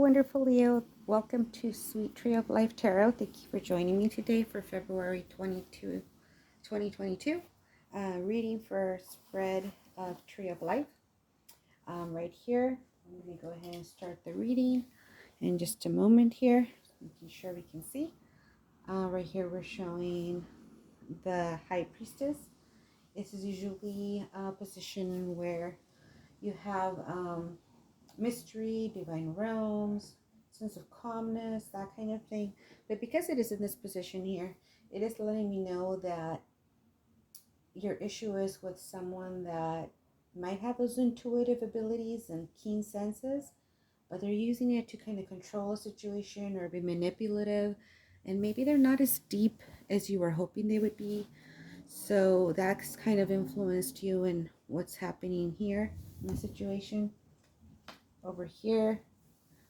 wonderful Leo. Welcome to Sweet Tree of Life Tarot. Thank you for joining me today for February 22, 2022. Reading for spread of Tree of Life. Right here, I'm going to go ahead and start the reading in just a moment here, making sure we can see. Right here, we're showing the High Priestess. This is usually a position where you have mystery, divine realms, sense of calmness, that kind of thing. But because it is in this position here, it is letting me know that your issue is with someone that might have those intuitive abilities and keen senses, but they're using it to kind of control a situation or be manipulative, and maybe they're not as deep as you were hoping they would be. So that's kind of influenced you in what's happening here in the situation. Over here,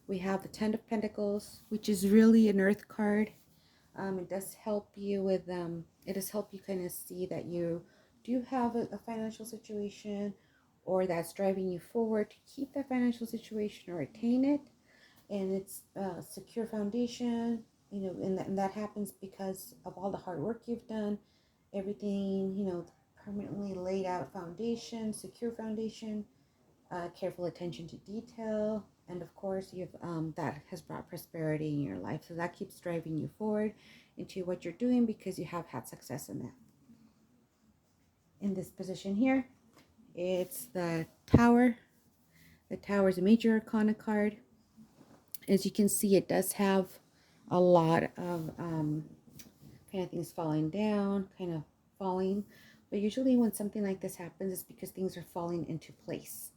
we have the Ten of Pentacles, which is really an earth card. It does help you with, it does help you kind of see that you do have a financial situation, or that's driving you forward to keep that financial situation or attain it. And it's a secure foundation, and that happens because of all the hard work you've done, everything, permanently laid out foundation, secure foundation, careful attention to detail, and of course you've that has brought prosperity in your life, so that keeps driving you forward into what you're doing because you have had success in that. In this position here, it's the Tower. The Tower is a major arcana card. As you can see, it does have a lot of kind of things falling down, kind of falling, but usually when something like this happens, it's because things are falling into place,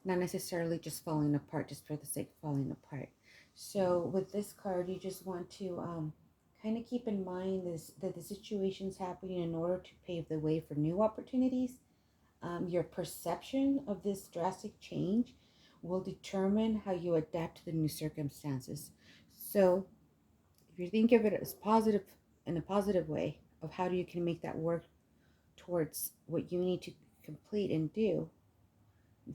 not necessarily just falling apart just for the sake of falling apart. So with this card, you just want to kind of keep in mind that the situation's happening in order to pave the way for new opportunities. Your perception of this drastic change will determine how you adapt to the new circumstances. So if you think of it as positive, in a positive way, of how you can make that work towards what you need to complete and do,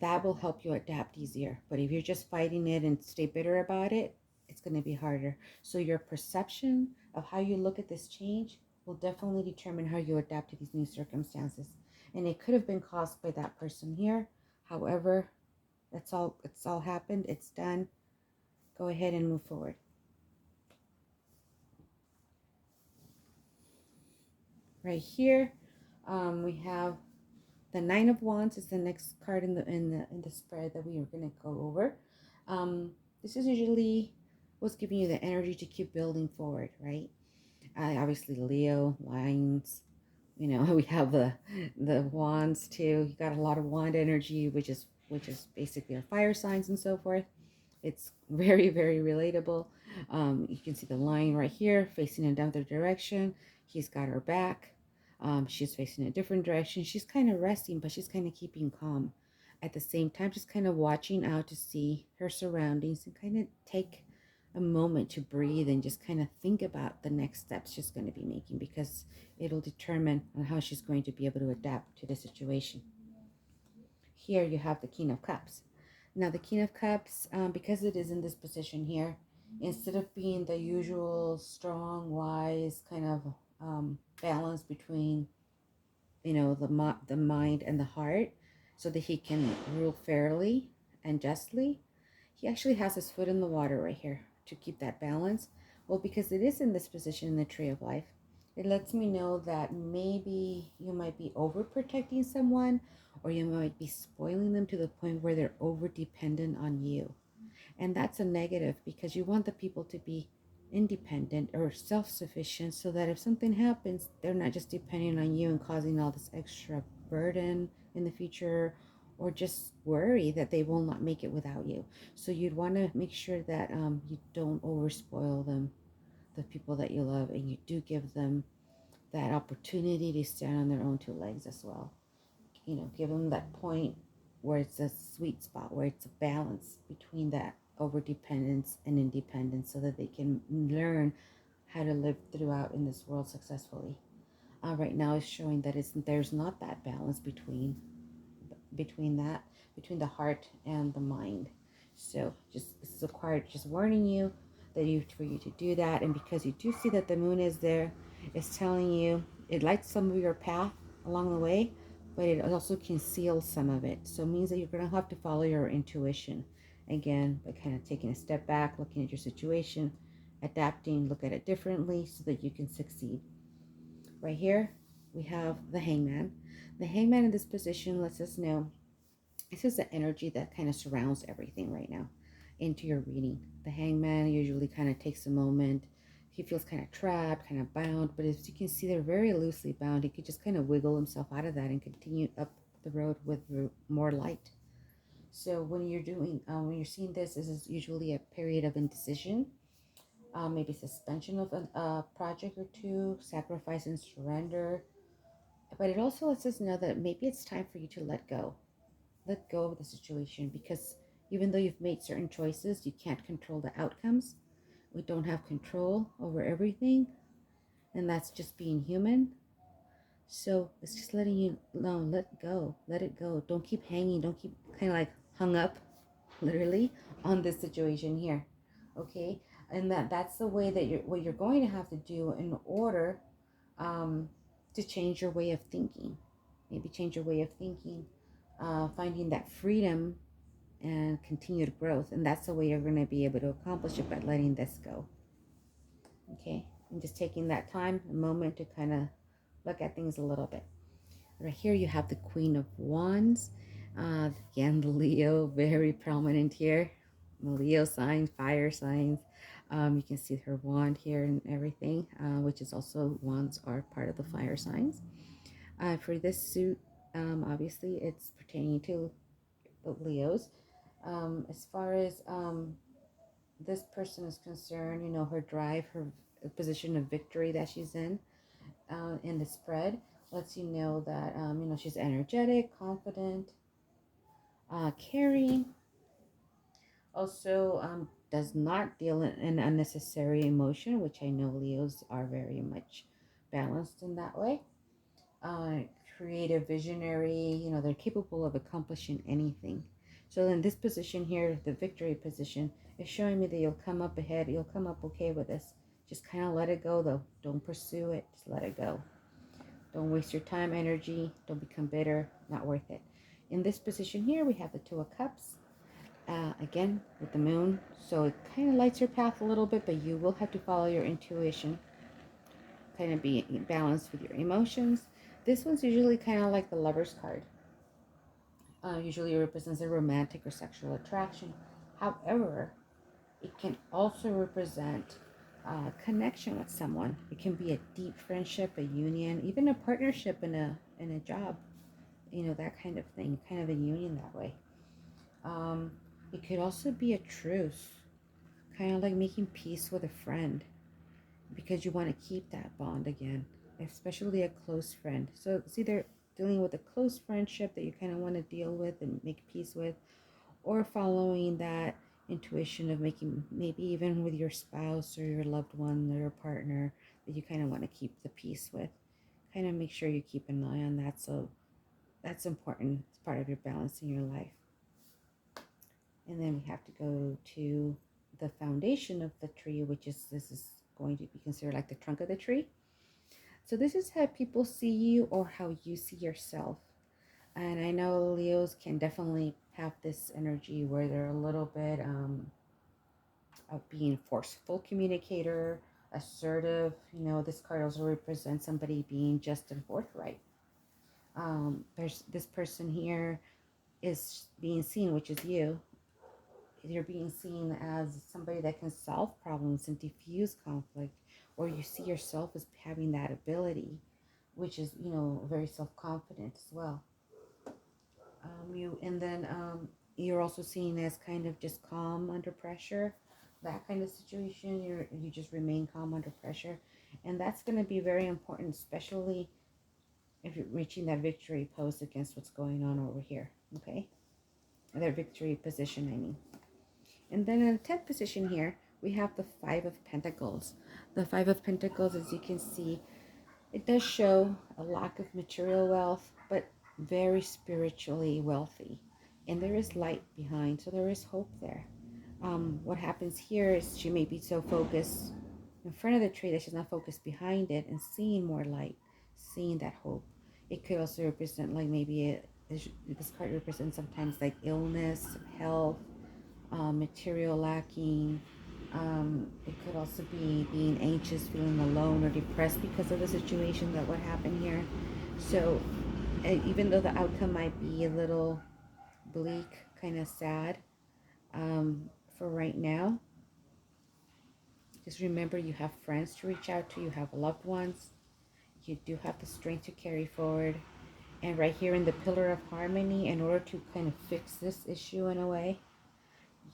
that will help you adapt easier. But if you're just fighting it and stay bitter about it, it's going to be harder. So your perception of how you look at this change will definitely determine how you adapt to these new circumstances. And it could have been caused by that person here. However, it's all happened. It's done. Go ahead and move forward. Right here, we have the Nine of Wands is the next card in the spread that we are going to go over. This is usually what's giving you the energy to keep building forward, right? Obviously, Leo, lines, we have the wands too. You got a lot of wand energy, which is basically our fire signs and so forth. It's very, very relatable. You can see the line right here facing in another direction. He's got her back. She's facing a different direction. She's kind of resting, but she's kind of keeping calm. At the same time, just kind of watching out to see her surroundings and kind of take a moment to breathe and just kind of think about the next steps she's going to be making, because it'll determine on how she's going to be able to adapt to the situation. Here you have the King of Cups. Now the King of Cups, because it is in this position here, instead of being the usual strong, wise kind of balance between, the mind and the heart, so that he can rule fairly and justly, he actually has his foot in the water right here to keep that balance. Well, because it is in this position in the Tree of Life, it lets me know that maybe you might be overprotecting someone, or you might be spoiling them to the point where they're over dependent on you. And that's a negative, because you want the people to be independent or self-sufficient, so that if something happens, they're not just depending on you and causing all this extra burden in the future, or just worry that they will not make it without you. So you'd want to make sure that you don't overspoil them, the people that you love, and you do give them that opportunity to stand on their own two legs as well. Give them that point where it's a sweet spot, where it's a balance between that over dependence and independence, so that they can learn how to live throughout in this world successfully. Right now it's showing that there's not that balance between the heart and the mind. So is a card just warning you that for you to do that. And because you do see that the moon is there, it's telling you it lights some of your path along the way, but it also conceals some of it. So it means that you're going to have to follow your intuition again, by kind of taking a step back, looking at your situation, adapting, look at it differently so that you can succeed. Right here, we have the Hangman. The Hangman in this position lets us know this is the energy that kind of surrounds everything right now into your reading. The Hangman usually kind of takes a moment. He feels kind of trapped, kind of bound, but as you can see, they're very loosely bound. He could just kind of wiggle himself out of that and continue up the road with more light. So when you're seeing this is usually a period of indecision, maybe suspension of a project or two, sacrifice and surrender. But it also lets us know that maybe it's time for you to let go. Let go of the situation, because even though you've made certain choices, you can't control the outcomes. We don't have control over everything, and that's just being human. So it's just letting you know, let go, let it go. Don't keep hanging, don't keep kind of like hung up, literally, on this situation here. Okay, and that's the way that what you're going to have to do in order to change your way of thinking. Maybe change your way of thinking, finding that freedom and continued growth. And that's the way you're going to be able to accomplish it, by letting this go. Okay, and just taking that time, a moment to kind of look at things a little bit. Right here, you have the Queen of Wands. Again, the Leo, very prominent here. The Leo sign, fire signs. You can see her wand here and everything, which is also, wands are part of the fire signs. For this suit, obviously, it's pertaining to the Leos. As far as this person is concerned, her drive, her position of victory that she's in the spread, lets you know that, she's energetic, confident, caring. Also, does not deal in unnecessary emotion, which I know Leos are very much balanced in that way. Creative, visionary, they're capable of accomplishing anything. So in this position here, the victory position, is showing me that you'll come up ahead, you'll come up okay with this. Just kind of let it go though. Don't pursue it, just let it go. Don't waste your time, energy, don't become bitter, not worth it. In this position here, we have the Two of Cups. Again, with the moon, so it kind of lights your path a little bit, but you will have to follow your intuition, kind of be balanced with your emotions. This one's usually kind of like the Lover's card. Usually represents a romantic or sexual attraction. However, it can also represent connection with someone. It can be a deep friendship, a union, even a partnership in a job, that kind of thing, kind of a union that way. It could also be a truce, kind of like making peace with a friend, because you want to keep that bond again, especially a close friend. So it's either dealing with a close friendship that you kind of want to deal with and make peace with, or following that intuition of making, maybe even with your spouse or your loved one or your partner, that you kind of want to keep the peace with. Kind of make sure you keep an eye on that. So that's important. It's part of your balance in your life. And then we have to go to the foundation of the tree, which is, this is going to be considered like the trunk of the tree. So this is how people see you, or how you see yourself. And I know Leos can definitely have this energy where they're a little bit of being forceful communicator, assertive. This card also represents somebody being just and forthright. There's this person here is being seen, which is you. You're being seen as somebody that can solve problems and diffuse conflict, or you see yourself as having that ability, which is, very self-confident as well. You're also seen as kind of just calm under pressure, that kind of situation. You just remain calm under pressure, and that's going to be very important, especially if you're reaching that victory pose against what's going on over here. Okay, that victory position, I mean. And then in the 10th position here, we have the Five of Pentacles. The Five of Pentacles, as you can see, it does show a lack of material wealth, but very spiritually wealthy. And there is light behind, so there is hope there. What happens here is she may be so focused in front of the tree that she's not focused behind it and seeing more light, seeing that hope. It could also represent like maybe this card represents sometimes like illness, health, material lacking. It could also be being anxious, feeling alone or depressed because of the situation that would happen here. So even though the outcome might be a little bleak, kind of sad, for right now, just remember you have friends to reach out to, you have loved ones, you do have the strength to carry forward. And right here in the pillar of harmony, in order to kind of fix this issue in a way,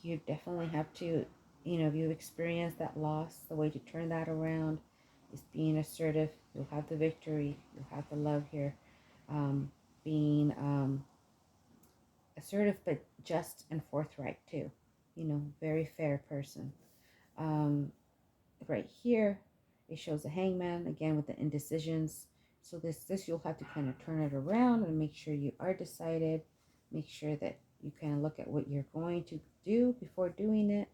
you definitely have to, if you've experienced that loss, the way to turn that around is being assertive. You'll have the victory, you'll have the love here. Being assertive, but just and forthright too. Very fair person. Um, right here, it shows the hangman again with the indecisions. So this you'll have to kind of turn it around and make sure you are decided. Make sure that you kind of look at what you're going to do before doing it,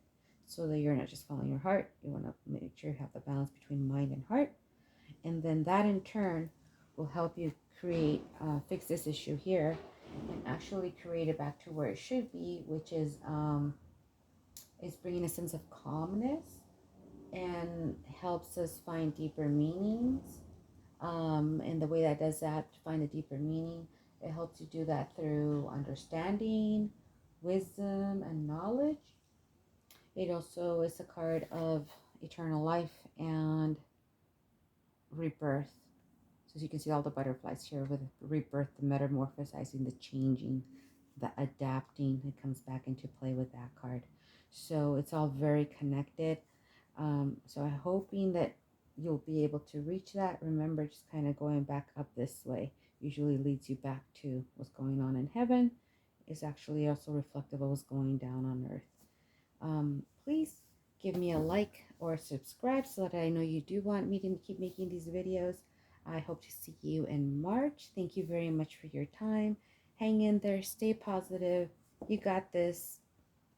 so that you're not just following your heart. You want to make sure you have the balance between mind and heart, and then that in turn will help you create fix this issue here and actually create it back to where it should be, which is bringing a sense of calmness and helps us find deeper meanings. And the way that does that, to find a deeper meaning, it helps you do that through understanding, wisdom, and knowledge. It also is a card of eternal life and rebirth. So as you can see all the butterflies here with rebirth, the metamorphosizing, the changing, the adapting. It comes back into play with that card. So it's all very connected. So I'm hoping that you'll be able to reach that. Remember, just kind of going back up this way usually leads you back to what's going on in heaven. Is actually also reflective of what's going down on earth. Please give me a like or subscribe so that I know you do want me to keep making these videos. I hope to see you in March. Thank you very much for your time. Hang in there. Stay positive. You got this.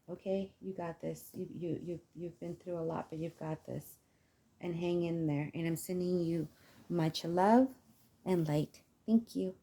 Okay, you got this. You've been through a lot, but you've got this. And hang in there. And I'm sending you much love and light. Thank you.